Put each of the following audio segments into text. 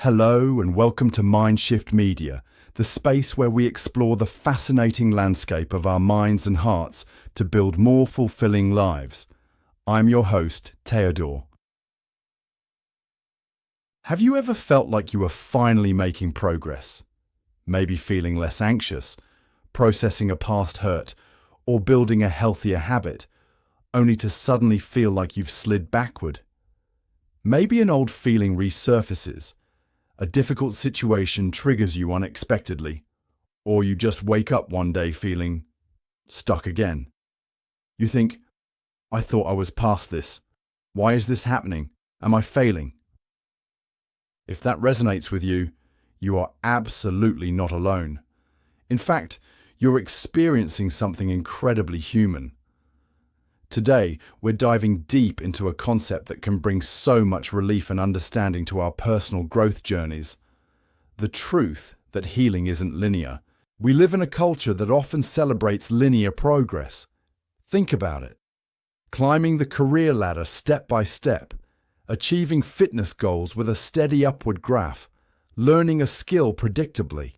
Hello and welcome to Mindshift Media, the space where we explore the fascinating landscape of our minds and hearts to build more fulfilling lives. I'm your host, Teodor. Have you ever felt like you were finally making progress? Maybe feeling less anxious, processing a past hurt, or building a healthier habit, only to suddenly feel like you've slid backward? Maybe an old feeling resurfaces. A difficult situation triggers you unexpectedly, or you just wake up one day feeling stuck again. You think, I thought I was past this. Why is this happening? Am I failing? If that resonates with you, you are absolutely not alone. In fact, you're experiencing something incredibly human. Today, we're diving deep into a concept that can bring so much relief and understanding to our personal growth journeys. The truth that healing isn't linear. We live in a culture that often celebrates linear progress. Think about it. Climbing the career ladder step by step, achieving fitness goals with a steady upward graph, learning a skill predictably.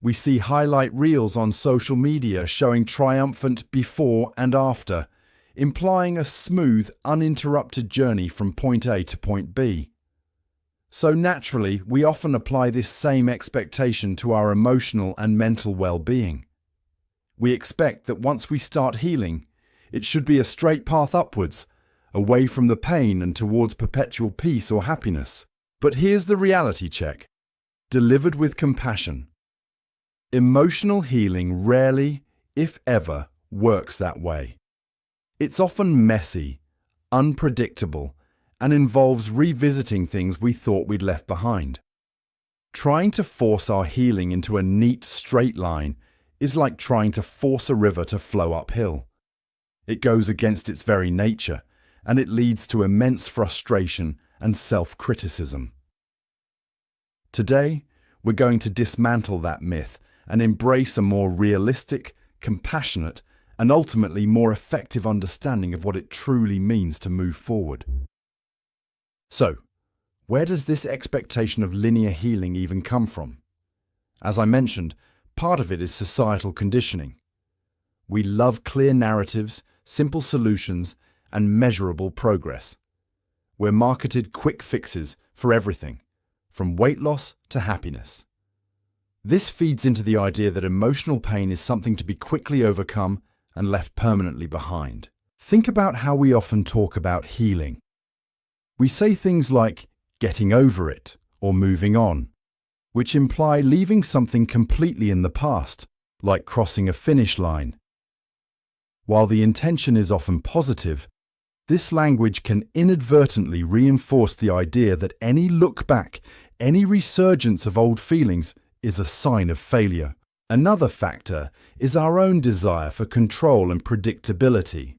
We see highlight reels on social media showing triumphant before and after, implying a smooth, uninterrupted journey from point A to point B. So naturally, we often apply this same expectation to our emotional and mental well-being. We expect that once we start healing, it should be a straight path upwards, away from the pain and towards perpetual peace or happiness. But here's the reality check, delivered with compassion. Emotional healing rarely, if ever, works that way. It's often messy, unpredictable, and involves revisiting things we thought we'd left behind. Trying to force our healing into a neat, straight line is like trying to force a river to flow uphill. It goes against its very nature, and it leads to immense frustration and self-criticism. Today, we're going to dismantle that myth and embrace a more realistic, compassionate, and ultimately more effective understanding of what it truly means to move forward. So, where does this expectation of linear healing even come from? As I mentioned, part of it is societal conditioning. We love clear narratives, simple solutions, and measurable progress. We're marketed quick fixes for everything, from weight loss to happiness. This feeds into the idea that emotional pain is something to be quickly overcome and left permanently behind. Think about how we often talk about healing. We say things like getting over it or moving on, which imply leaving something completely in the past, like crossing a finish line. While the intention is often positive, this language can inadvertently reinforce the idea that any look back, any resurgence of old feelings is a sign of failure. Another factor is our own desire for control and predictability.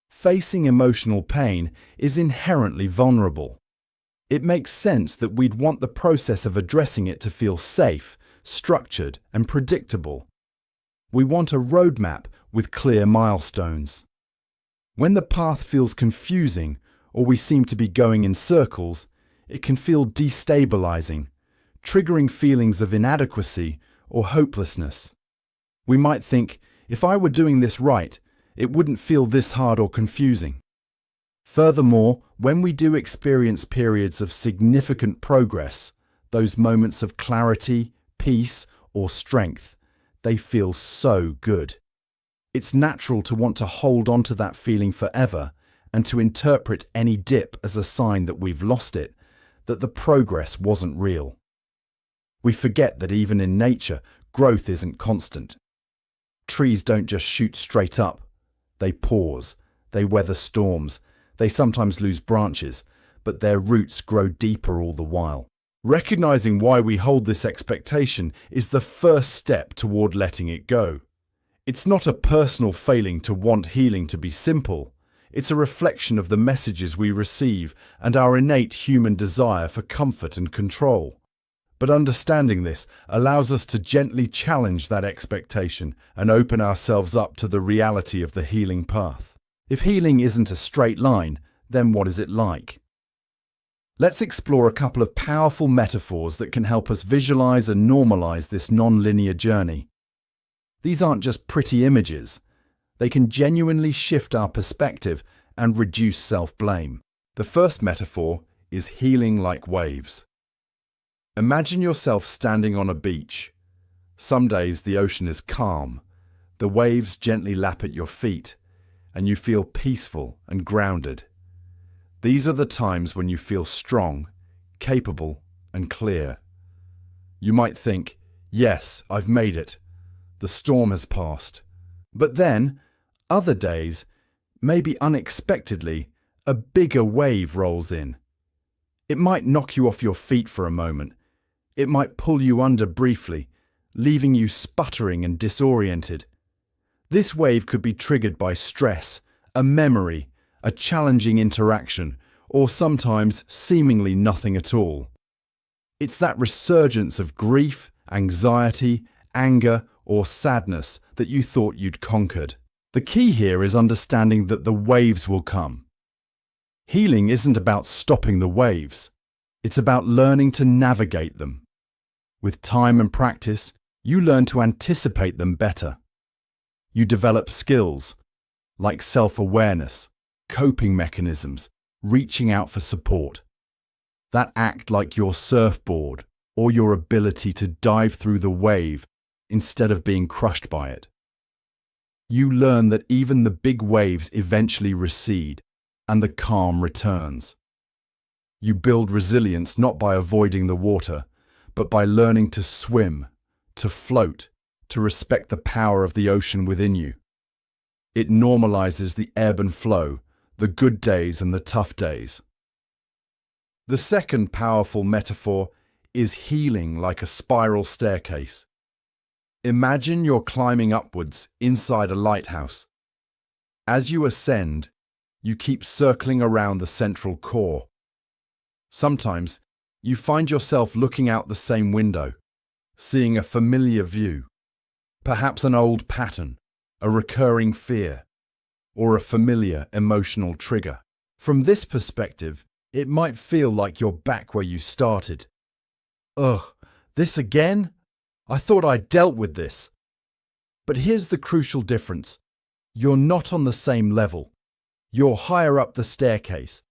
Facing emotional pain is inherently vulnerable. It makes sense that we'd want the process of addressing it to feel safe, structured, and predictable. We want a roadmap with clear milestones. When the path feels confusing or we seem to be going in circles, it can feel destabilizing, triggering feelings of inadequacy or hopelessness. We might think, if I were doing this right, it wouldn't feel this hard or confusing. Furthermore, when we do experience periods of significant progress, those moments of clarity, peace, or strength, they feel so good. It's natural to want to hold on to that feeling forever and to interpret any dip as a sign that we've lost it, that the progress wasn't real. We forget that even in nature, growth isn't constant. Trees don't just shoot straight up. They pause, they weather storms, they sometimes lose branches, but their roots grow deeper all the while. Recognizing why we hold this expectation is the first step toward letting it go. It's not a personal failing to want healing to be simple. It's a reflection of the messages we receive and our innate human desire for comfort and control. But understanding this allows us to gently challenge that expectation and open ourselves up to the reality of the healing path. If healing isn't a straight line, then what is it like? Let's explore a couple of powerful metaphors that can help us visualize and normalize this non-linear journey. These aren't just pretty images. They can genuinely shift our perspective and reduce self-blame. The first metaphor is healing like waves. Imagine yourself standing on a beach. Some days the ocean is calm, the waves gently lap at your feet, and you feel peaceful and grounded. These are the times when you feel strong, capable, and clear. You might think, yes, I've made it. The storm has passed. But then, other days, maybe unexpectedly, a bigger wave rolls in. It might knock you off your feet for a moment. It might pull you under briefly, leaving you sputtering and disoriented. This wave could be triggered by stress, a memory, a challenging interaction, or sometimes seemingly nothing at all. It's that resurgence of grief, anxiety, anger, or sadness that you thought you'd conquered. The key here is understanding that the waves will come. Healing isn't about stopping the waves. It's about learning to navigate them. With time and practice, you learn to anticipate them better. You develop skills like self-awareness, coping mechanisms, reaching out for support, that act like your surfboard or your ability to dive through the wave instead of being crushed by it. You learn that even the big waves eventually recede and the calm returns. You build resilience not by avoiding the water, but by learning to swim, to float, to respect the power of the ocean within you. It normalizes the ebb and flow, the good days and the tough days. The second powerful metaphor is healing like a spiral staircase. Imagine you're climbing upwards inside a lighthouse. As you ascend, you keep circling around the central core. Sometimes, you find yourself looking out the same window, seeing a familiar view, perhaps an old pattern, a recurring fear, or a familiar emotional trigger. From this perspective, it might feel like you're back where you started. Ugh, this again? I thought I'd dealt with this. But here's the crucial difference. You're not on the same level. You're higher up the staircase.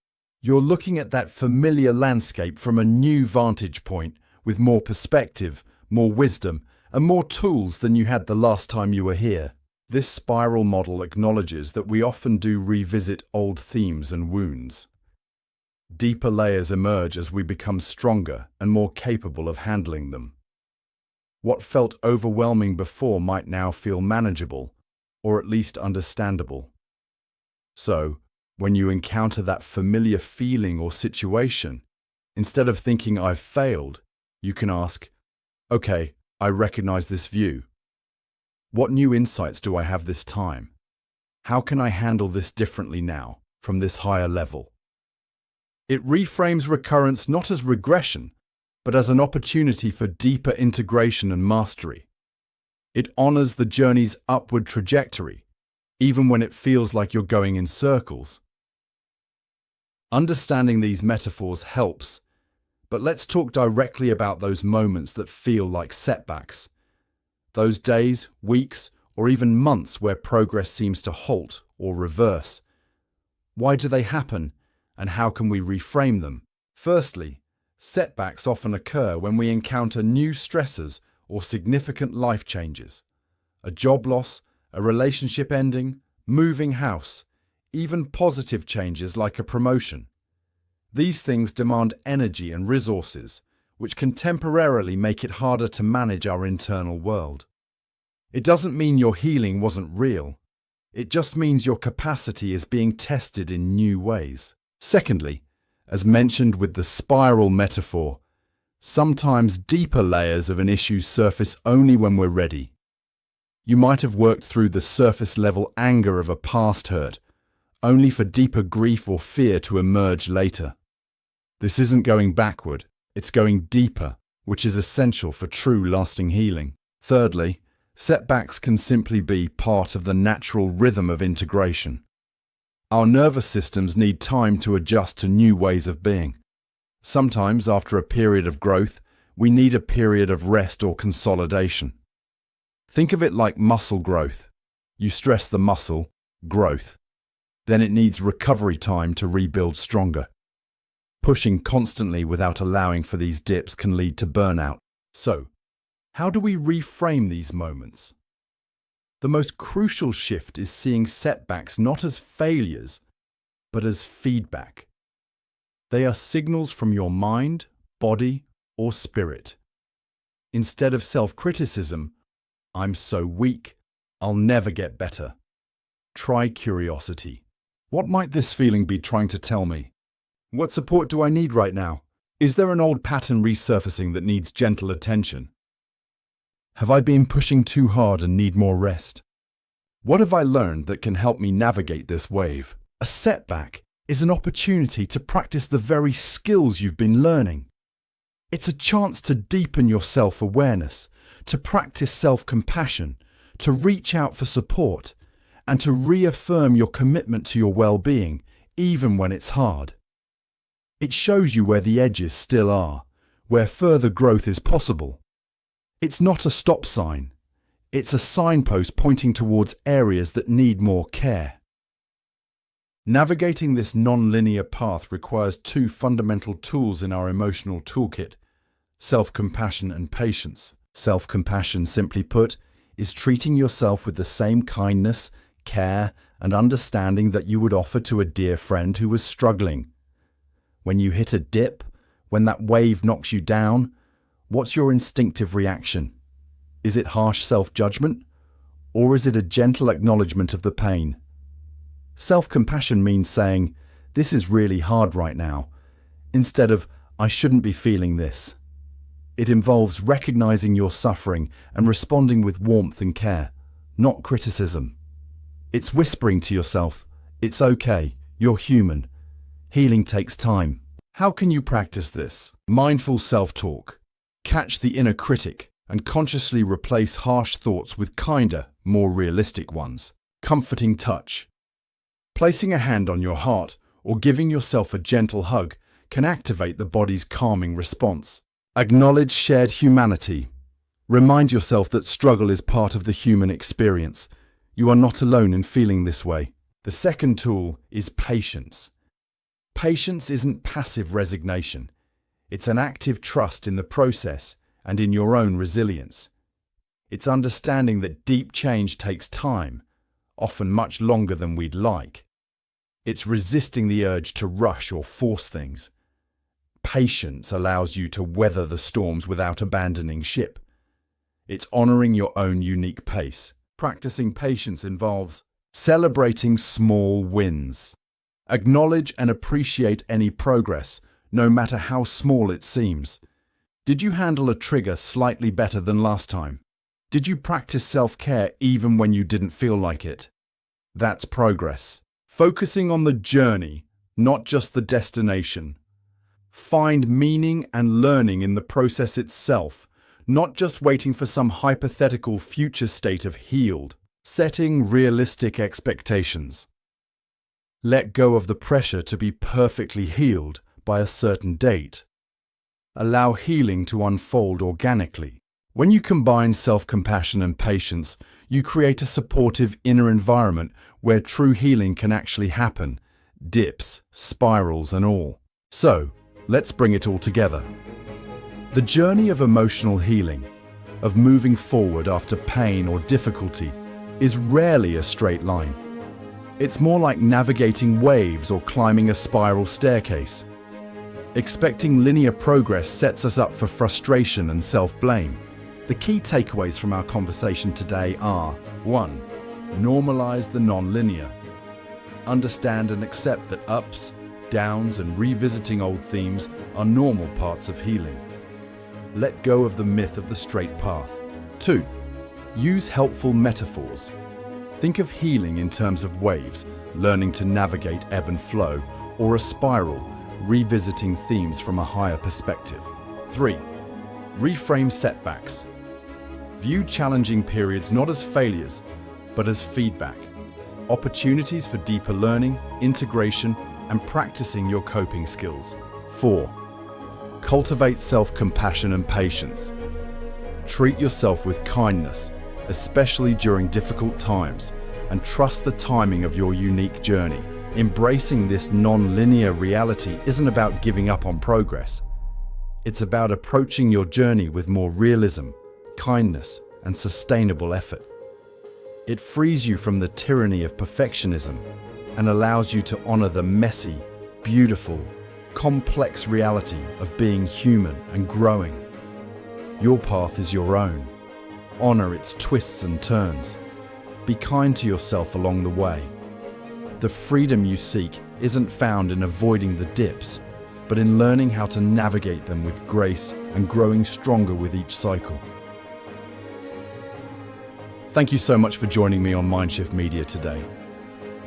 You're looking at that familiar landscape from a new vantage point with more perspective, more wisdom, and more tools than you had the last time you were here. This spiral model acknowledges that we often do revisit old themes and wounds. Deeper layers emerge as we become stronger and more capable of handling them. What felt overwhelming before might now feel manageable, or at least understandable. So, when you encounter that familiar feeling or situation, instead of thinking I've failed, you can ask, okay, I recognize this view. What new insights do I have this time? How can I handle this differently now, from this higher level? It reframes recurrence not as regression, but as an opportunity for deeper integration and mastery. It honors the journey's upward trajectory, even when it feels like you're going in circles. Understanding these metaphors helps, but let's talk directly about those moments that feel like setbacks. Those days, weeks, or even months where progress seems to halt or reverse. Why do they happen, and how can we reframe them? Firstly, setbacks often occur when we encounter new stressors or significant life changes. A job loss, a relationship ending, moving house, even positive changes like a promotion. These things demand energy and resources, which can temporarily make it harder to manage our internal world. It doesn't mean your healing wasn't real. It just means your capacity is being tested in new ways. Secondly, as mentioned with the spiral metaphor, sometimes deeper layers of an issue surface only when we're ready. You might have worked through the surface-level anger of a past hurt, only for deeper grief or fear to emerge later. This isn't going backward, it's going deeper, which is essential for true lasting healing. Thirdly, setbacks can simply be part of the natural rhythm of integration. Our nervous systems need time to adjust to new ways of being. Sometimes, after a period of growth, we need a period of rest or consolidation. Think of it like muscle growth. You stress the muscle, growth. Then it needs recovery time to rebuild stronger. Pushing constantly without allowing for these dips can lead to burnout. So, how do we reframe these moments? The most crucial shift is seeing setbacks not as failures, but as feedback. They are signals from your mind, body, or spirit. Instead of self-criticism, "I'm so weak, I'll never get better," try curiosity. What might this feeling be trying to tell me? What support do I need right now? Is there an old pattern resurfacing that needs gentle attention? Have I been pushing too hard and need more rest? What have I learned that can help me navigate this wave? A setback is an opportunity to practice the very skills you've been learning. It's a chance to deepen your self-awareness, to practice self-compassion, to reach out for support, and to reaffirm your commitment to your well-being, even when it's hard. It shows you where the edges still are, where further growth is possible. It's not a stop sign. It's a signpost pointing towards areas that need more care. Navigating this non-linear path requires two fundamental tools in our emotional toolkit: self-compassion and patience. Self-compassion, simply put, is treating yourself with the same kindness, care, and understanding that you would offer to a dear friend who was struggling. When you hit a dip, when that wave knocks you down, what's your instinctive reaction? Is it harsh self-judgment, or is it a gentle acknowledgement of the pain? Self-compassion means saying, "This is really hard right now," instead of, "I shouldn't be feeling this." It involves recognizing your suffering and responding with warmth and care, not criticism. It's whispering to yourself, "It's okay, you're human." Healing takes time. How can you practice this? Mindful self-talk. Catch the inner critic and consciously replace harsh thoughts with kinder, more realistic ones. Comforting touch. Placing a hand on your heart or giving yourself a gentle hug can activate the body's calming response. Acknowledge shared humanity. Remind yourself that struggle is part of the human experience. You are not alone in feeling this way. The second tool is patience. Patience isn't passive resignation. It's an active trust in the process and in your own resilience. It's understanding that deep change takes time, often much longer than we'd like. It's resisting the urge to rush or force things. Patience allows you to weather the storms without abandoning ship. It's honoring your own unique pace. Practicing patience involves celebrating small wins. Acknowledge and appreciate any progress, no matter how small it seems. Did you handle a trigger slightly better than last time? Did you practice self-care even when you didn't feel like it? That's progress. Focusing on the journey, not just the destination. Find meaning and learning in the process itself, not just waiting for some hypothetical future state of healed. Setting realistic expectations. Let go of the pressure to be perfectly healed by a certain date. Allow healing to unfold organically. When you combine self-compassion and patience, you create a supportive inner environment where true healing can actually happen, dips, spirals, and all. So, let's bring it all together. The journey of emotional healing, of moving forward after pain or difficulty, is rarely a straight line. It's more like navigating waves or climbing a spiral staircase. Expecting linear progress sets us up for frustration and self-blame. The key takeaways from our conversation today are: 1. Normalize the non-linear. Understand and accept that ups, downs, and revisiting old themes are normal parts of healing. Let go of the myth of the straight path. 2. Use helpful metaphors. Think of healing in terms of waves, learning to navigate ebb and flow, or a spiral, revisiting themes from a higher perspective. 3. Reframe setbacks. View challenging periods not as failures, but as feedback. Opportunities for deeper learning, integration, and practicing your coping skills. 4. Cultivate self-compassion and patience. Treat yourself with kindness, especially during difficult times, and trust the timing of your unique journey. Embracing this non-linear reality isn't about giving up on progress. It's about approaching your journey with more realism, kindness, and sustainable effort. It frees you from the tyranny of perfectionism and allows you to honor the messy, beautiful, complex reality of being human and growing. Your path is your own. Honor its twists and turns. Be kind to yourself along the way. The freedom you seek isn't found in avoiding the dips, but in learning how to navigate them with grace and growing stronger with each cycle. Thank you so much for joining me on Mindshift Media today.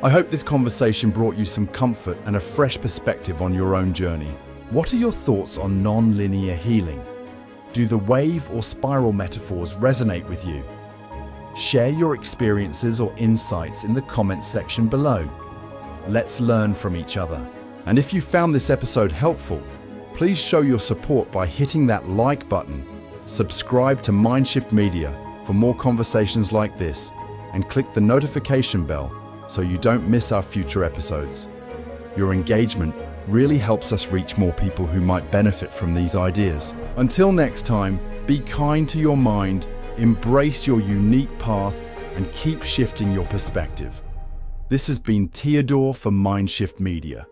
I hope this conversation brought you some comfort and a fresh perspective on your own journey. What are your thoughts on non-linear healing? Do the wave or spiral metaphors resonate with you? Share your experiences or insights in the comments section below. Let's learn from each other. And if you found this episode helpful, please show your support by hitting that like button, subscribe to Mindshift Media for more conversations like this, and click the notification bell so you don't miss our future episodes. Your engagement really helps us reach more people who might benefit from these ideas. Until next time, be kind to your mind, embrace your unique path, and keep shifting your perspective. This has been Teodor for Mindshift Media.